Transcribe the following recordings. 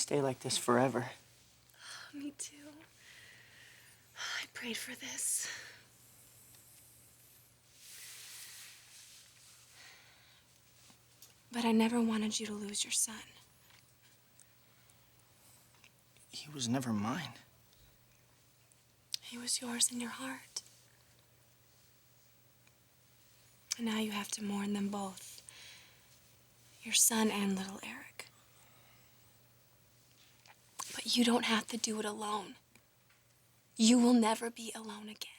stay like this forever. Me too. I prayed for this. But I never wanted you to lose your son. He was never mine. He was yours in your heart. And now you have to mourn them both. Your son and little Eric. But you don't have to do it alone. You will never be alone again.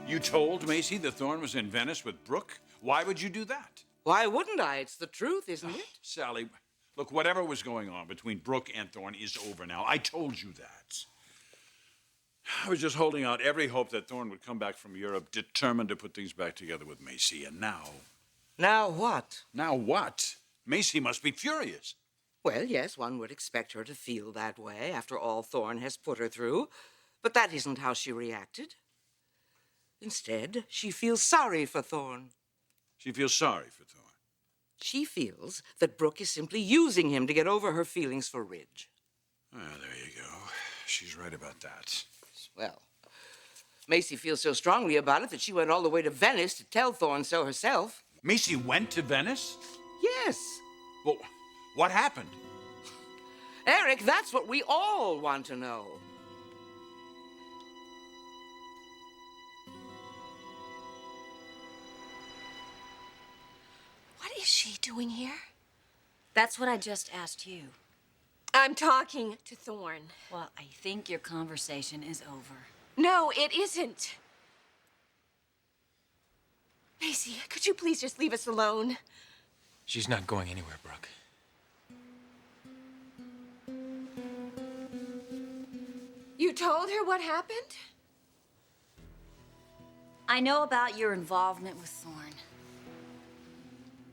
You told Macy that Thorne was in Venice with Brooke? Why would you do that? Why wouldn't I? It's the truth, isn't it? Sally, look, whatever was going on between Brooke and Thorne is over now. I told you that. I was just holding out every hope that Thorne would come back from Europe determined to put things back together with Macy, and now... Now what? Now what? Macy must be furious. Well, yes, one would expect her to feel that way after all Thorne has put her through, but that isn't how she reacted. Instead, she feels sorry for Thorne. She feels sorry for Thorne. She feels that Brooke is simply using him to get over her feelings for Ridge. Well, there you go. She's right about that. Well, Macy feels so strongly about it that she went all the way to Venice to tell Thorne so herself. Macy went to Venice? Yes. Well, what happened? Eric, that's what we all want to know. What is she doing here? That's what I just asked you. I'm talking to Thorne. Well, I think your conversation is over. No, it isn't. Macy, could you please just leave us alone? She's not going anywhere, Brooke. You told her what happened? I know about your involvement with Thorne.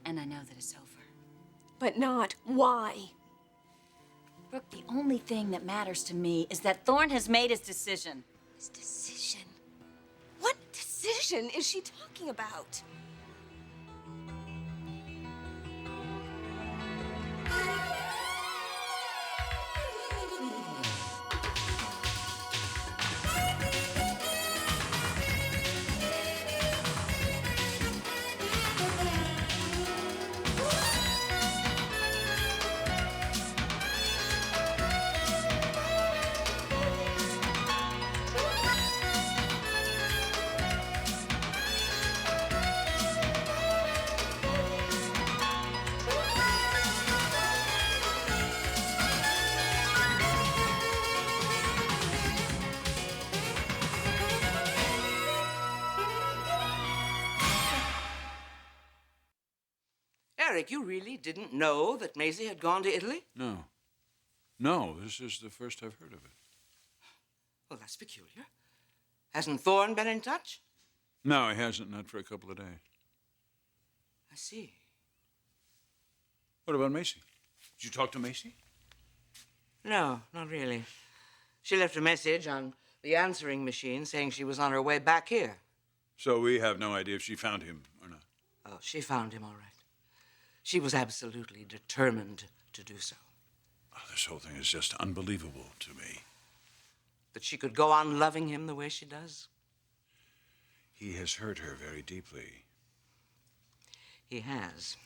And I know that it's over. But not why. Brooke, the only thing that matters to me is that Thorne has made his decision. His decision? What decision is she talking about? Eric, you really didn't know that Macy had gone to Italy? No. No, this is the first I've heard of it. Well, that's peculiar. Hasn't Thorne been in touch? No, he hasn't, not for a couple of days. I see. What about Macy? Did you talk to Macy? No, not really. She left a message on the answering machine saying she was on her way back here. So we have no idea if she found him or not. Oh, she found him all right. She was absolutely determined to do so. Oh, this whole thing is just unbelievable to me. That she could go on loving him the way she does? He has hurt her very deeply. He has.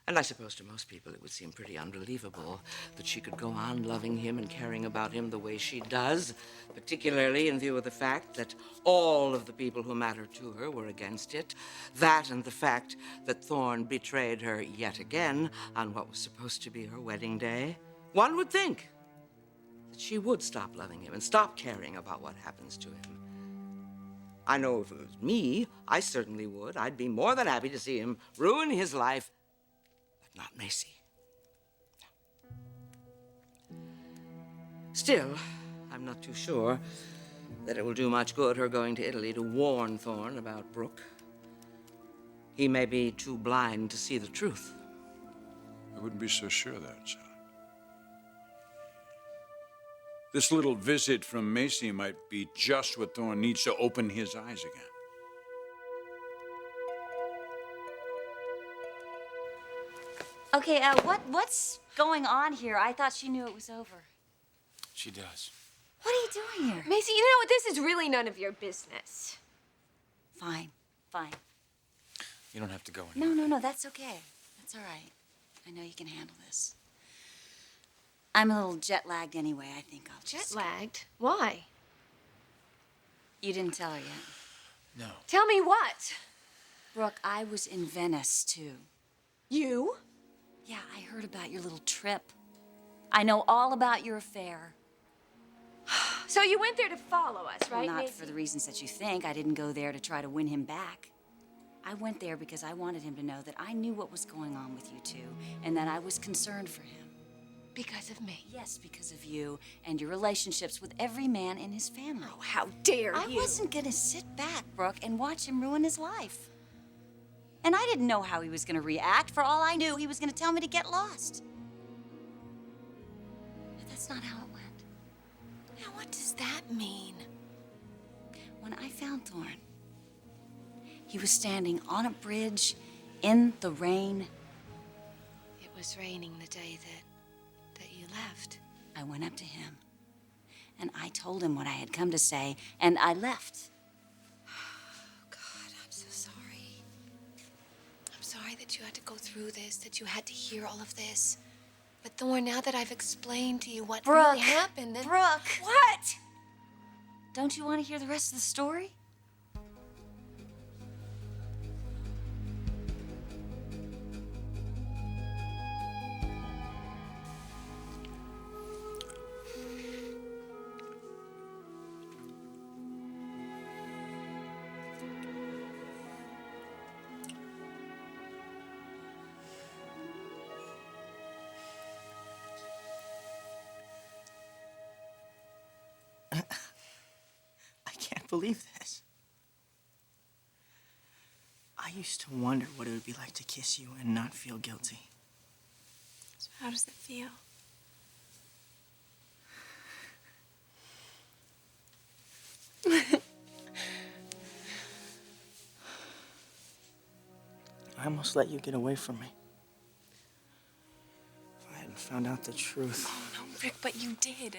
And I suppose to most people it would seem pretty unbelievable that she could go on loving him and caring about him the way she does, particularly in view of the fact that all of the people who mattered to her were against it. That and the fact that Thorne betrayed her yet again on what was supposed to be her wedding day. One would think that she would stop loving him and stop caring about what happens to him. I know if it was me, I certainly would. I'd be more than happy to see him ruin his life. Not Macy. Still, I'm not too sure that it will do much good her going to Italy to warn Thorne about Brooke. He may be too blind to see the truth. I wouldn't be so sure of that, Sally. This little visit from Macy might be just what Thorne needs to open his eyes again. Okay, what's going on here? I thought she knew it was over. She does. What are you doing here? Macy, you know what? This is really none of your business. Fine, fine. You don't have to go anywhere. No, that's okay. That's all right. I know you can handle this. I'm a little jet-lagged anyway. I think I'll just... Jet-lagged? Why? You didn't tell her yet. No. Tell me what? Brooke, I was in Venice, too. You? Yeah, I heard about your little trip. I know all about your affair. So you went there to follow us, right, Well, not Macy? for the reasons that you think. I didn't go there to try to win him back. I went there because I wanted him to know that I knew what was going on with you two, and that I was concerned for him. Because of me? Yes, because of you and your relationships with every man in his family. Oh, how dare I you! wasn't gonna sit back, Brooke, and watch him ruin his life. And I didn't know how he was gonna react. For all I knew, he was gonna tell me to get lost. But that's not how it went. Now, what does that mean? When I found Thorne, he was standing on a bridge in the rain. It was raining the day that you left. I went up to him, and I told him what I had come to say, and I left. Oh, God, I'm so sorry. I'm sorry that you had to go through this, that you had to hear all of this. But Thorne, now that I've explained to you what Brooke, really happened, then... Brooke! What? Don't you want to hear the rest of the story? I can't believe this. I used to wonder what it would be like to kiss you and not feel guilty. So how does it feel? I almost let you get away from me. If I hadn't found out the truth. No, Rick, but you did.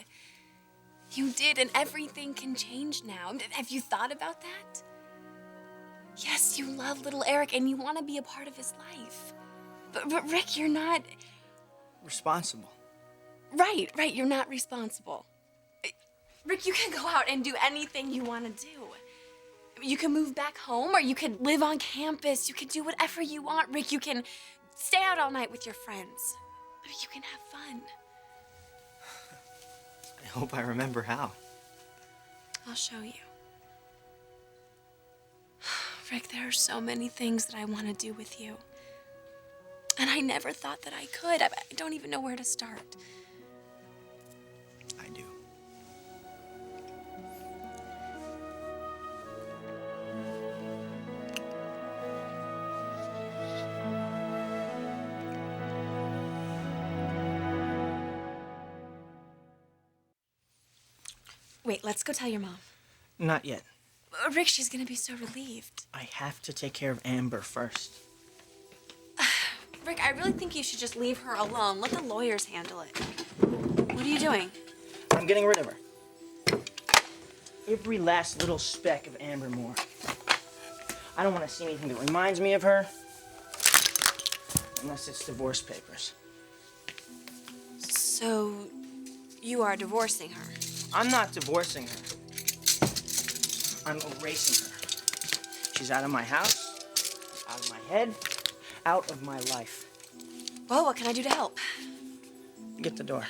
You did, and everything can change now. Have you thought about that? Yes, you love little Eric, and you want to be a part of his life. But Rick, you're not... Responsible. Right, you're not responsible. Rick, you can go out and do anything you want to do. You can move back home, or you can live on campus. You can do whatever you want, Rick. You can stay out all night with your friends. You can have fun. I hope I remember how. I'll show you. Rick, there are so many things that I want to do with you. And I never thought that I could. I don't even know where to start. I do. Wait, let's go tell your mom. Not yet. Rick, she's gonna be so relieved. I have to take care of Amber first. Rick, I really think you should just leave her alone. Let the lawyers handle it. What are you doing? I'm getting rid of her. Every last little speck of Amber Moore. I don't want to see anything that reminds me of her. Unless it's divorce papers. So, you are divorcing her? I'm not divorcing her. I'm erasing her. She's out of my house, out of my head, out of my life. Well, what can I do to help? Get the door.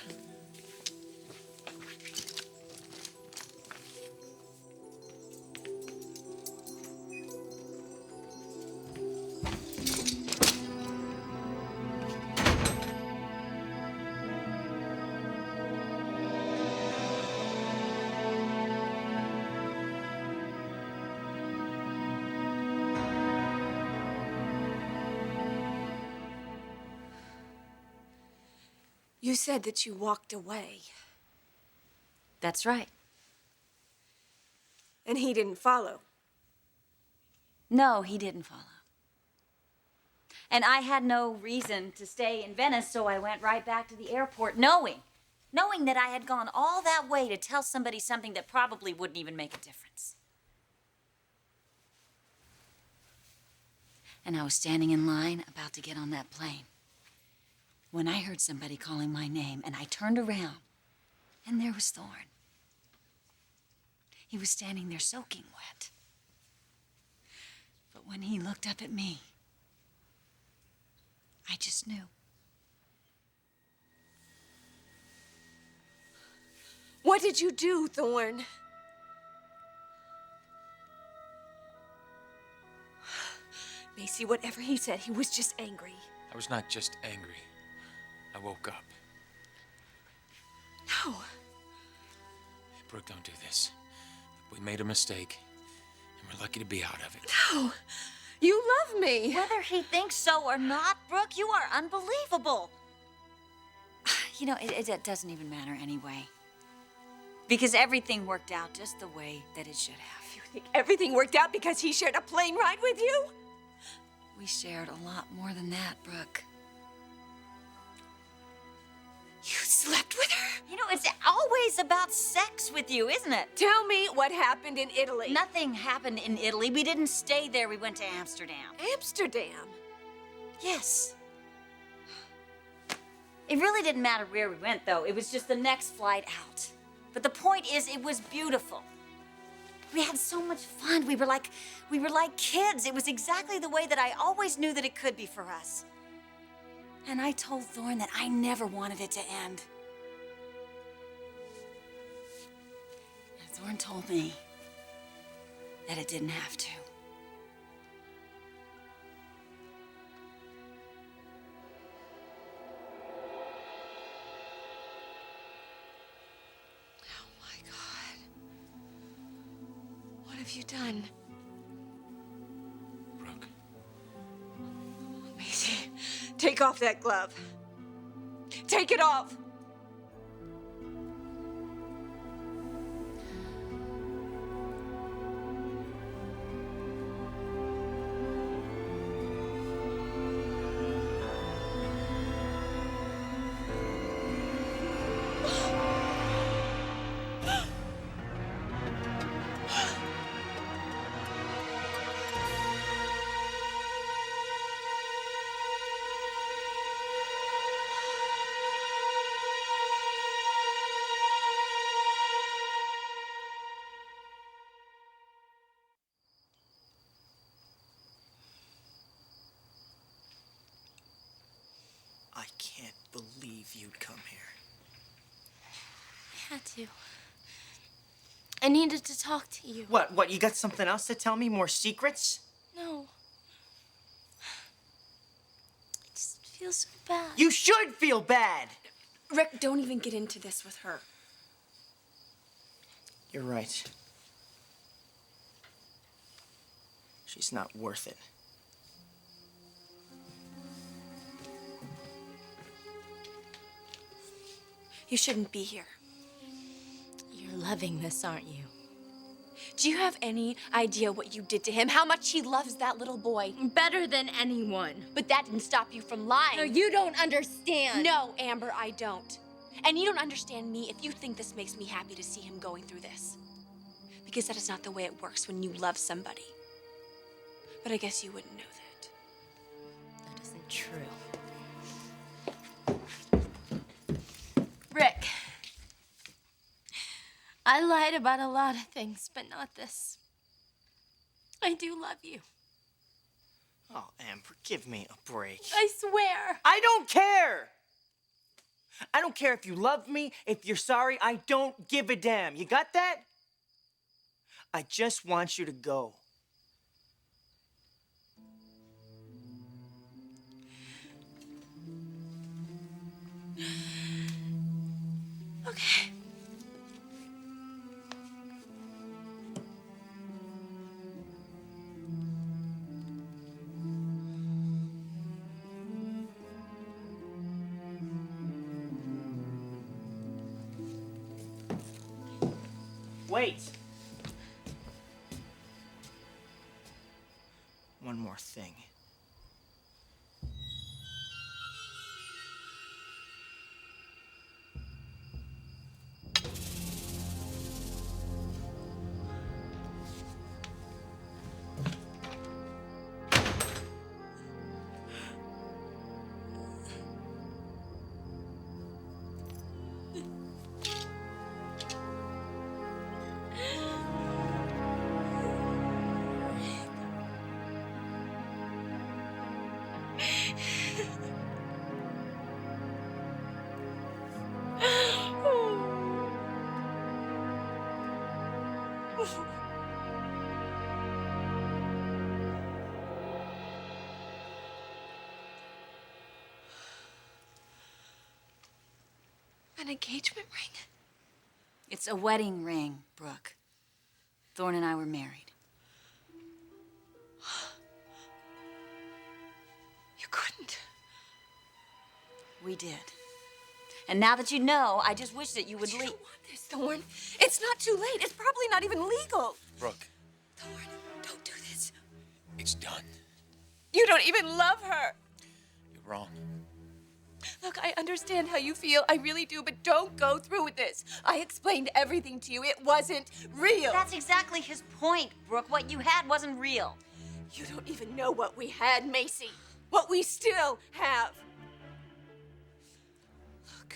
You said that you walked away. That's right. And he didn't follow. No, he didn't follow. And I had no reason to stay in Venice, so I went right back to the airport knowing that I had gone all that way to tell somebody something that probably wouldn't even make a difference. And I was standing in line about to get on that plane when I heard somebody calling my name, and I turned around, and there was Thorne. He was standing there soaking wet. But when he looked up at me, I just knew. What did you do, Thorne? Macy, whatever he said, he was just angry. I was not just angry. I woke up. No. Brooke, don't do this. We made a mistake, and we're lucky to be out of it. No. You love me. Whether he thinks so or not, Brooke, you are unbelievable. You know, it doesn't even matter anyway. Because everything worked out just the way that it should have. You think everything worked out because he shared a plane ride with you? We shared a lot more than that, Brooke. You slept with her? You know, it's always about sex with you, isn't it? Tell me what happened in Italy. Nothing happened in Italy. We didn't stay there. We went to Amsterdam. Amsterdam? Yes. It really didn't matter where we went, though. It was just the next flight out. But the point is, it was beautiful. We had so much fun. We were like kids. It was exactly the way that I always knew that it could be for us. And I told Thorne that I never wanted it to end. And Thorne told me that it didn't have to. Oh my God. What have you done? Brooke, Macy, take off that glove. Take it off. I can't believe you'd come here. I had to. I needed to talk to you. What, you got something else to tell me? More secrets? No. I just feel so bad. You should feel bad! Rick, don't even get into this with her. You're right. She's not worth it. You shouldn't be here. You're loving this, aren't you? Do you have any idea what you did to him? How much he loves that little boy? Better than anyone. But that didn't stop you from lying. No, you don't understand. No, Amber, I don't. And you don't understand me if you think this makes me happy to see him going through this. Because that is not the way it works when you love somebody. But I guess you wouldn't know that. That isn't true. Rick. I lied about a lot of things, but not this. I do love you. Oh, Amber, give me a break. I swear. I don't care! I don't care if you love me, if you're sorry, I don't give a damn. You got that? I just want you to go. Okay. Wait. One more thing. An engagement ring? It's a wedding ring, Brooke. Thorne and I were married. You couldn't. We did. And now that you know, I just wish that you would You leave. don't want this, Thorne. It's not too late. It's probably not even legal. Brooke, Thorne, don't do this. it's done. You don't even love her. You're wrong. Look, I understand how you feel. I really do, but don't go through with this. I explained everything to you. It wasn't real. That's exactly his point, Brooke. What you had wasn't real. You don't even know what we had, Macy. What we still have. Look,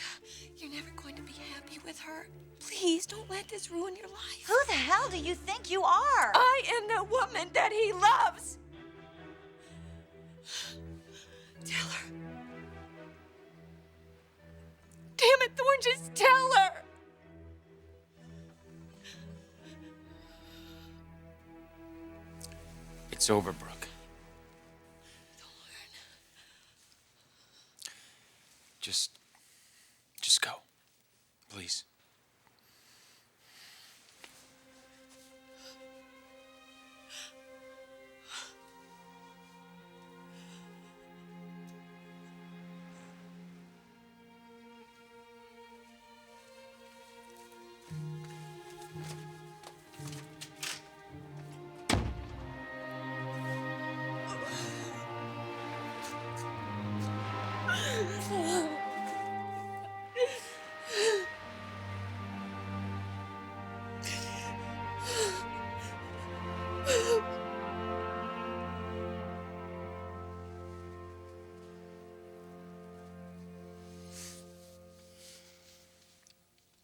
you're never going to be happy with her. Please don't let this ruin your life. Who the hell do you think you are? I am the woman that he loves. Tell her. Damn it, Thorne, just tell her. It's over, Brooke. Thorne. Just go. Please.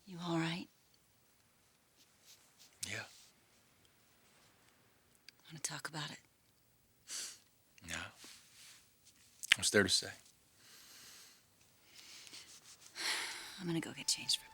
You all right? Yeah. Want to talk about it? No. What's there to say? I'm gonna go get changed first.